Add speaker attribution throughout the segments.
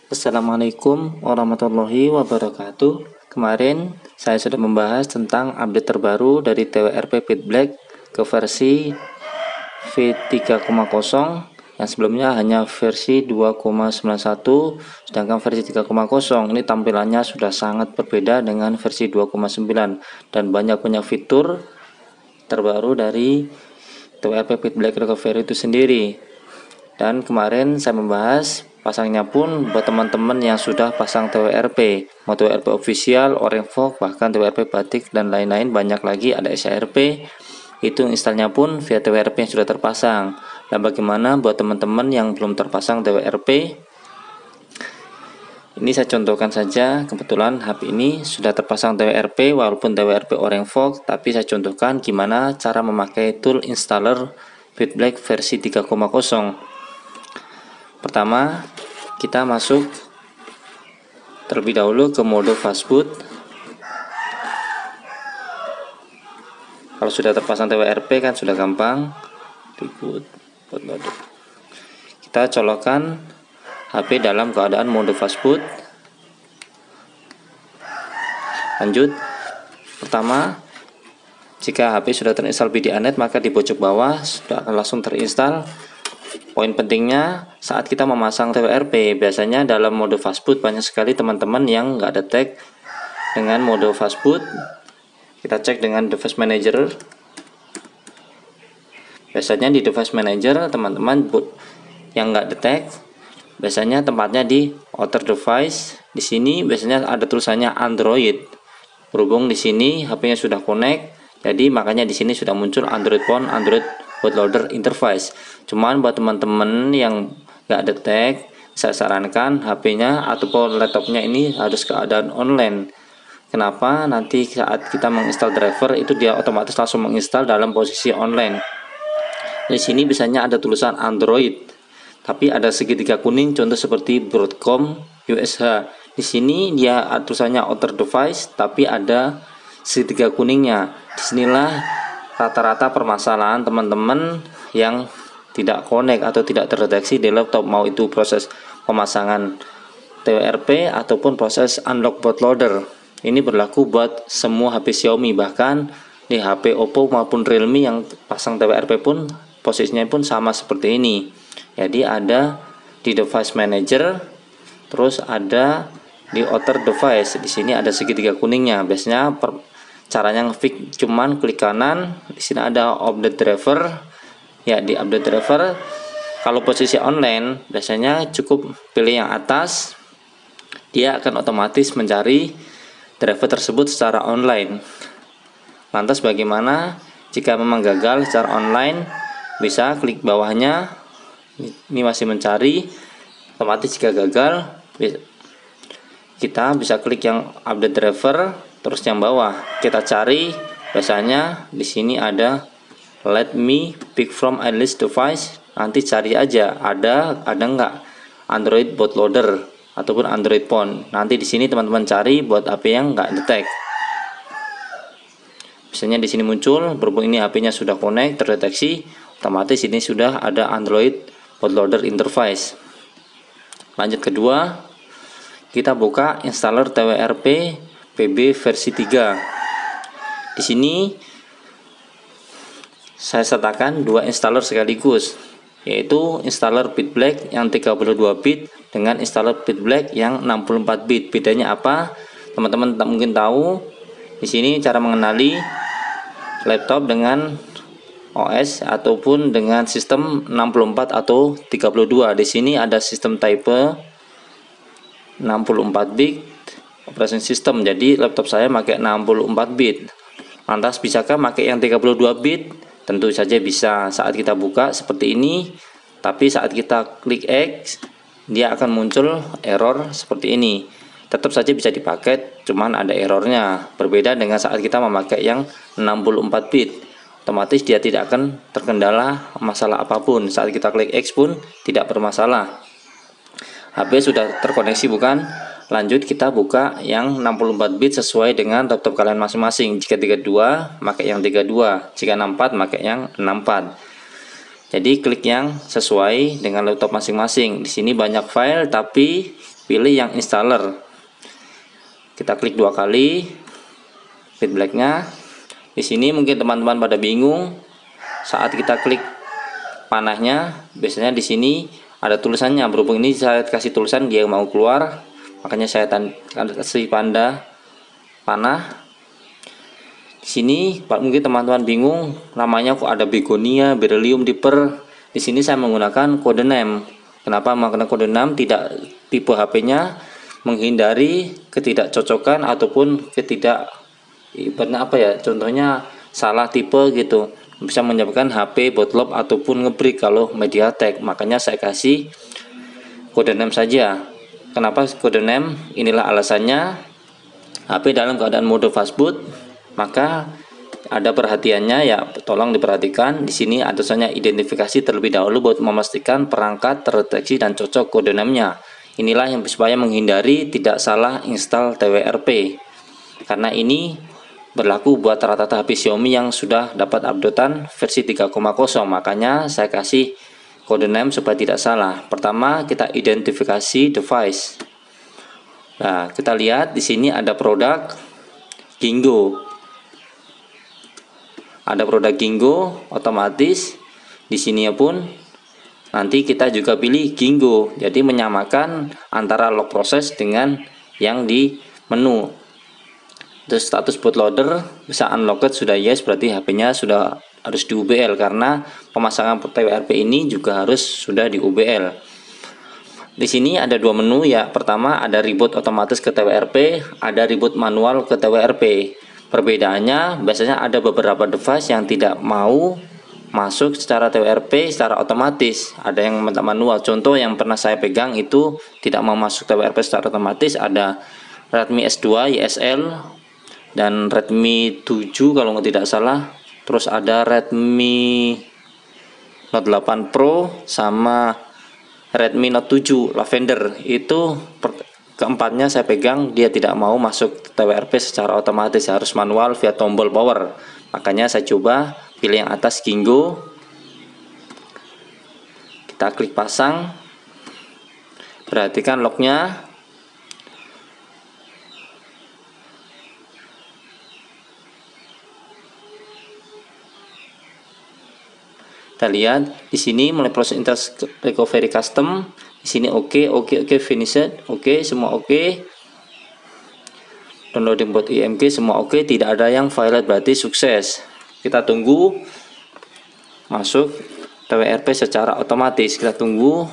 Speaker 1: Assalamualaikum warahmatullahi wabarakatuh. Kemarin saya sudah membahas tentang update terbaru dari TWRP Feedback ke versi V3,0 yang sebelumnya hanya versi 2,91, sedangkan versi 3,0 ini tampilannya sudah sangat berbeda dengan versi 2,9 dan banyak fitur terbaru dari TWRP Feedback Recovery itu sendiri. Dan kemarin saya membahas pasangnya pun buat teman-teman yang sudah pasang TWRP, mau TWRP official, Orange Fog, bahkan TWRP batik dan lain-lain, banyak lagi, ada SRP. Itu installnya pun via TWRP yang sudah terpasang. Dan bagaimana buat teman-teman yang belum terpasang TWRP? Ini saya contohkan saja, kebetulan HP ini sudah terpasang TWRP walaupun TWRP Orange Fog, tapi saya contohkan gimana cara memakai tool installer Feedback versi 3,0. Pertama, kita masuk terlebih dahulu ke mode fastboot. Kalau sudah terpasang TWRP kan sudah gampang. Kita colokkan HP dalam keadaan mode fastboot. Lanjut. Pertama, jika HP sudah terinstall BDAnet, maka di pojok bawah sudah akan langsung terinstall. Poin pentingnya saat kita memasang TWRP, biasanya dalam mode fastboot banyak sekali teman-teman yang nggak detect dengan mode fastboot. Kita cek dengan device manager. Biasanya di device manager teman-teman yang nggak detect, biasanya tempatnya di outer device. Di sini biasanya ada tulisannya Android. Berhubung di sini HP-nya sudah connect, jadi makanya di sini sudah muncul Android Phone, Android bootloader interface. Cuman buat teman-teman yang nggak detect, saya sarankan HP-nya ataupun laptopnya ini harus keadaan online. Kenapa? Nanti saat kita menginstal driver itu dia otomatis langsung menginstal dalam posisi online. Di sini biasanya ada tulisan Android, tapi ada segitiga kuning, contoh seperti Broadcom USH. Di sini dia tulisannya outer device, tapi ada segitiga kuningnya. Disinilah rata-rata permasalahan teman-teman yang tidak connect atau tidak terdeteksi di laptop, mau itu proses pemasangan TWRP ataupun proses unlock bootloader. Ini berlaku buat semua HP Xiaomi, bahkan di HP Oppo maupun Realme yang pasang TWRP pun posisinya pun sama seperti ini. Jadi ada di device manager, terus ada di outer device. Di sini ada segitiga kuningnya. Biasanya caranya ngefix cuman klik kanan, di sini ada update driver. Ya, di update driver kalau posisi online biasanya cukup pilih yang atas, dia akan otomatis mencari driver tersebut secara online. Lantas bagaimana jika memang gagal secara online? Bisa klik bawahnya, ini masih mencari. Otomatis jika gagal kita bisa klik yang update driver, terus yang bawah kita cari. Biasanya di sini ada let me pick from a list device. Nanti cari aja ada nggak Android bootloader ataupun Android Phone. Nanti di sini teman-teman cari buat HP yang nggak detect. Biasanya di sini muncul, berhubung ini HP-nya sudah connect, terdeteksi, otomatis ini sudah ada Android bootloader interface. Lanjut kedua, kita buka installer TWRP PB versi 3. Di sini saya sertakan dua installer sekaligus, yaitu installer Feedback yang 32 bit dengan installer Feedback yang 64 bit. Bedanya apa? Teman-teman tak mungkin tahu. Di sini cara mengenali laptop dengan OS ataupun dengan sistem 64 atau 32. Di sini ada sistem type 64 bit operation system. Jadi laptop saya pakai 64 bit. Lantas bisakah pakai yang 32 bit? Tentu saja bisa. Saat kita buka seperti ini, tapi saat kita klik X, dia akan muncul error seperti ini. Tetap saja bisa dipakai, cuman ada errornya. Berbeda dengan saat kita memakai yang 64 bit. Otomatis dia tidak akan terkendala masalah apapun. Saat kita klik X pun tidak bermasalah. HP sudah terkoneksi bukan? Lanjut kita buka yang 64 bit sesuai dengan laptop kalian masing-masing. Jika 32, pakai yang 32. Jika 64, pakai yang 64. Jadi klik yang sesuai dengan laptop masing-masing. Di sini banyak file, tapi pilih yang installer. Kita klik 2 kali feedbacknya. Di sini mungkin teman-teman pada bingung saat kita klik panahnya. Biasanya di sini ada tulisannya, berhubung ini saya kasih tulisan dia mau keluar, makanya saya kasih tanda panah. Di sini mungkin teman-teman bingung namanya kok ada begonia, beryllium, dipper. Di sini saya menggunakan kode name. Kenapa menggunakan kode name? Tidak tipe HP-nya, menghindari ketidakcocokan ataupun contohnya salah tipe gitu, bisa menyebabkan HP bootloop ataupun ngebreak kalau MediaTek. Makanya saya kasih kode name saja. Kenapa kode name? Inilah alasannya. HP dalam keadaan mode fastboot, maka ada perhatiannya ya, tolong diperhatikan. Di sini ada tulisannya identifikasi terlebih dahulu buat memastikan perangkat terdeteksi dan cocok kode name-nya. Inilah yang supaya menghindari tidak salah install TWRP. Karena ini berlaku buat rata-rata HP Xiaomi yang sudah dapat updatean versi 3.0. Makanya saya kasih kode name supaya tidak salah. Pertama kita identifikasi device. Nah, kita lihat di sini ada produk Gingo. Ada produk Gingo otomatis. Di sini pun nanti kita juga pilih Gingo. Jadi menyamakan antara lock proses dengan yang di menu. Terus status bootloader bisa unlocked sudah yes, berarti HP-nya sudah harus di UBL karena pemasangan TWRP ini juga harus sudah di UBL. Di sini ada 2 menu ya. Pertama ada reboot otomatis ke TWRP, ada reboot manual ke TWRP. Perbedaannya biasanya ada beberapa device yang tidak mau masuk secara TWRP secara otomatis, ada yang manual. Contoh yang pernah saya pegang itu tidak mau masuk TWRP secara otomatis, ada Redmi S2 YSL dan Redmi 7 kalau tidak salah. Terus ada Redmi Note 8 Pro sama Redmi Note 7 Lavender. Itu keempatnya saya pegang dia tidak mau masuk TWRP secara otomatis, harus manual via tombol power. Makanya saya coba pilih yang atas Gingo. Kita klik pasang. Perhatikan locknya. Kita lihat di sini mulai proses interest recovery custom. Di sini oke, finished, semua oke. Downloading buat IMG semua oke, tidak ada yang violate, berarti sukses. Kita tunggu masuk TWRP secara otomatis. Kita tunggu.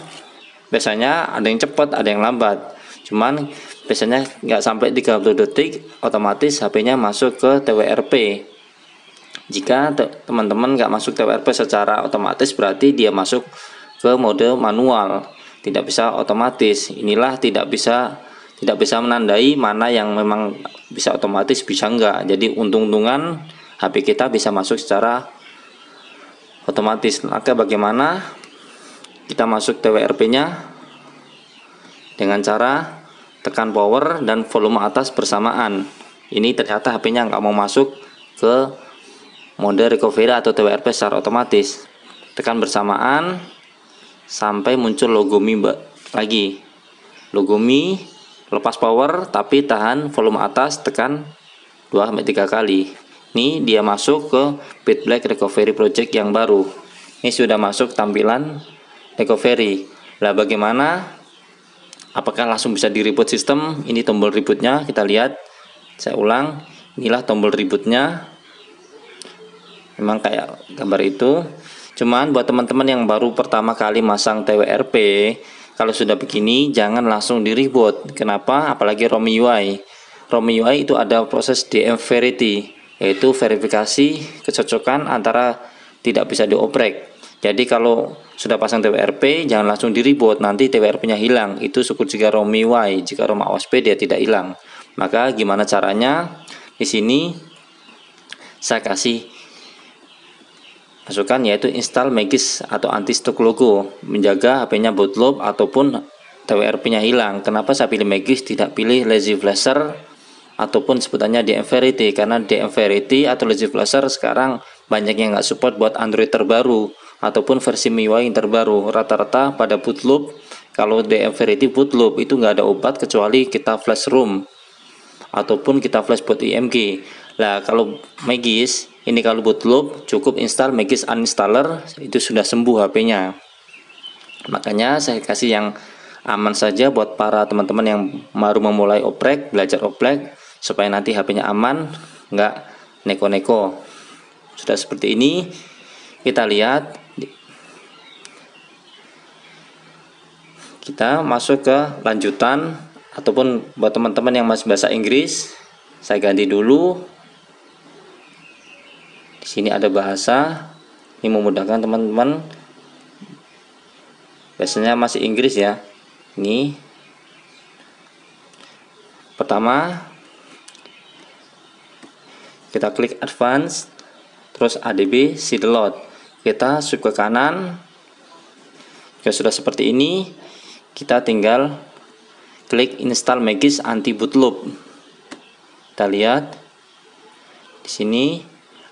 Speaker 1: Biasanya ada yang cepat, ada yang lambat. Cuman biasanya nggak sampai 30 detik otomatis HP-nya masuk ke TWRP. Jika teman-teman nggak masuk TWRP secara otomatis, berarti dia masuk ke mode manual, tidak bisa otomatis. Inilah tidak bisa menandai mana yang memang bisa otomatis, bisa enggak. Jadi untung-untungan HP kita bisa masuk secara otomatis. Maka bagaimana kita masuk TWRP-nya? Dengan cara tekan power dan volume atas bersamaan. Ini ternyata HP-nya nggak mau masuk ke mode recovery atau TWRP secara otomatis. Tekan bersamaan sampai muncul logo Mi lagi. Logo Mi, lepas power tapi tahan volume atas, tekan 2-3 kali. Ini dia masuk ke Bitblack Recovery Project yang baru. Ini sudah masuk tampilan recovery. Lah bagaimana? Apakah langsung bisa di reboot sistem? Ini tombol rebootnya, kita lihat. Saya ulang. Inilah tombol rebootnya. Memang kayak gambar itu. Cuman buat teman-teman yang baru pertama kali masang TWRP, kalau sudah begini jangan langsung di reboot. Kenapa? Apalagi ROM UI. ROM UI itu ada proses DM verity, yaitu verifikasi kecocokan antara tidak bisa dioprek. Jadi kalau sudah pasang TWRP jangan langsung di reboot, nanti TWRP-nya hilang. Itu syukur jika ROM UI, jika ROM AOSP dia tidak hilang. Maka gimana caranya? Di sini saya kasih masukan yaitu install Magis atau anti stock logo, menjaga HP-nya bootloop ataupun TWRP-nya hilang. Kenapa saya pilih Magis, tidak pilih Lazy Flasher ataupun sebutannya DM Verity? Karena DM Verity atau Lazy Flasher sekarang banyak yang nggak support buat Android terbaru ataupun versi MIUI yang terbaru. Rata-rata pada bootloop Kalau DM Verity boot loop itu nggak ada obat kecuali kita flash ROM ataupun kita flash boot IMG. Nah, kalau Magis ini kalau boot loop cukup install Magis uninstaller, itu sudah sembuh HP-nya. Makanya saya kasih yang aman saja buat para teman-teman yang baru memulai oprek, belajar oprek, supaya nanti HP-nya aman, nggak neko-neko. Sudah seperti ini, kita lihat. Kita masuk ke lanjutan, ataupun buat teman-teman yang masih bahasa Inggris, saya ganti dulu. Di sini ada bahasa, ini memudahkan teman-teman. Biasanya masih Inggris ya. Ini pertama kita klik advance, terus ADB sideload, kita swipe ke kanan. Jika sudah seperti ini, kita tinggal klik install Magis anti boot loop. Kita lihat di sini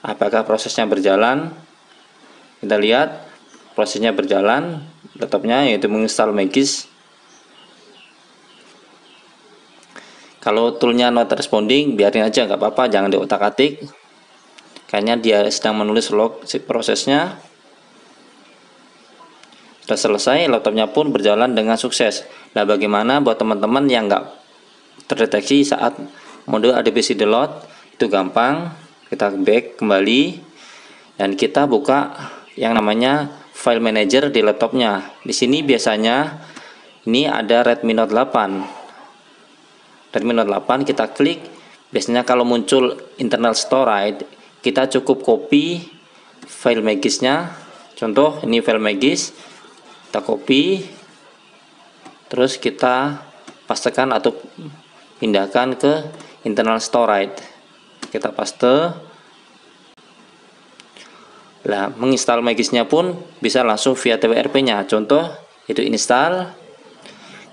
Speaker 1: apakah prosesnya berjalan. Kita lihat prosesnya berjalan, laptopnya yaitu menginstal Magis. Kalau toolnya not responding, biarin aja, nggak apa-apa, jangan diotak-atik. Kayaknya dia sedang menulis log prosesnya. Sudah selesai, laptopnya pun berjalan dengan sukses. Nah, bagaimana buat teman-teman yang nggak terdeteksi saat mode ADB sideload? Itu gampang, kita back kembali dan kita buka yang namanya file manager di laptopnya. Di sini biasanya ini ada Redmi Note 8. Redmi Note 8 kita klik. Biasanya kalau muncul internal storage, kita cukup copy file Magisnya. Contoh ini file Magis, kita copy, terus kita pastekan atau pindahkan ke internal storage. Kita paste. Nah, menginstal Magisnya pun bisa langsung via TWRP-nya. Contoh itu install.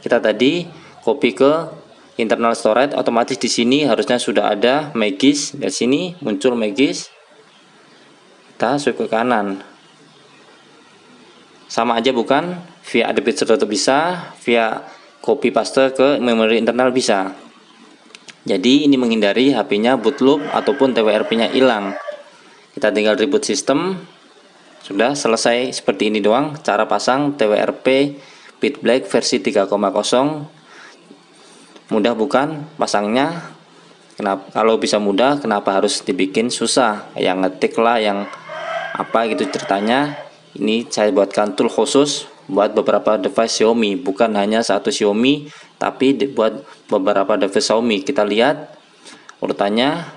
Speaker 1: Kita tadi copy ke internal storage, otomatis di sini harusnya sudah ada Magis. Dari sini muncul Magis. Kita swipe ke kanan. Sama aja bukan? Via ADB sideload bisa, via copy paste ke memori internal bisa. Jadi ini menghindari HP-nya boot loop ataupun TWRP-nya hilang. Kita tinggal reboot sistem. Sudah selesai, seperti ini doang cara pasang TWRP BitBlack versi 3.0. Mudah bukan pasangnya? Kenapa kalau bisa mudah, kenapa harus dibikin susah? Yang ngetik lah, yang apa gitu ceritanya. Ini saya buatkan tool khusus buat beberapa device Xiaomi, bukan hanya satu Xiaomi, tapi buat beberapa device Xiaomi. Kita lihat urutannya.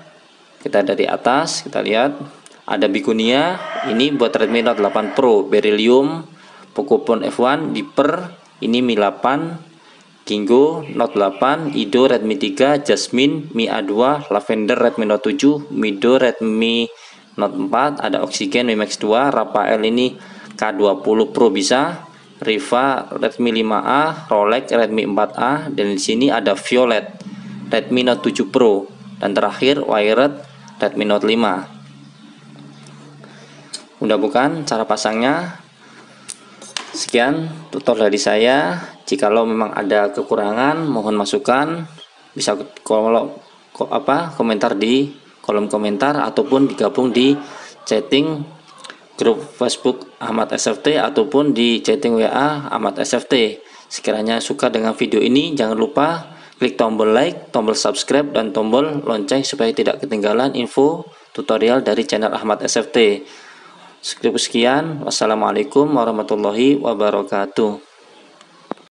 Speaker 1: Kita dari atas, kita lihat ada Bikunia, ini buat Redmi Note 8 Pro, Beryllium, Pocophone F1, Dipper, ini Mi 8, Kingo, Note 8, Ido, Redmi 3, Jasmine, Mi A2, Lavender, Redmi Note 7, Mido, Redmi Note 4, ada Oxygen, Mi Max 2, Rafael ini K20 Pro bisa, Riva, Redmi 5A, Rolex, Redmi 4A, dan di sini ada Violet, Redmi Note 7 Pro, dan terakhir Wired, Redmi Note 5. Mudah bukan cara pasangnya? Sekian tutorial dari saya. Jikalau memang ada kekurangan, mohon masukan, bisa komentar di kolom komentar ataupun digabung di chatting grup Facebook Ahmad SFT ataupun di chatting WA Ahmad SFT. Sekiranya suka dengan video ini, jangan lupa klik tombol like, tombol subscribe, dan tombol lonceng supaya tidak ketinggalan info tutorial dari channel Ahmad SFT. Sekian, wassalamualaikum warahmatullahi wabarakatuh.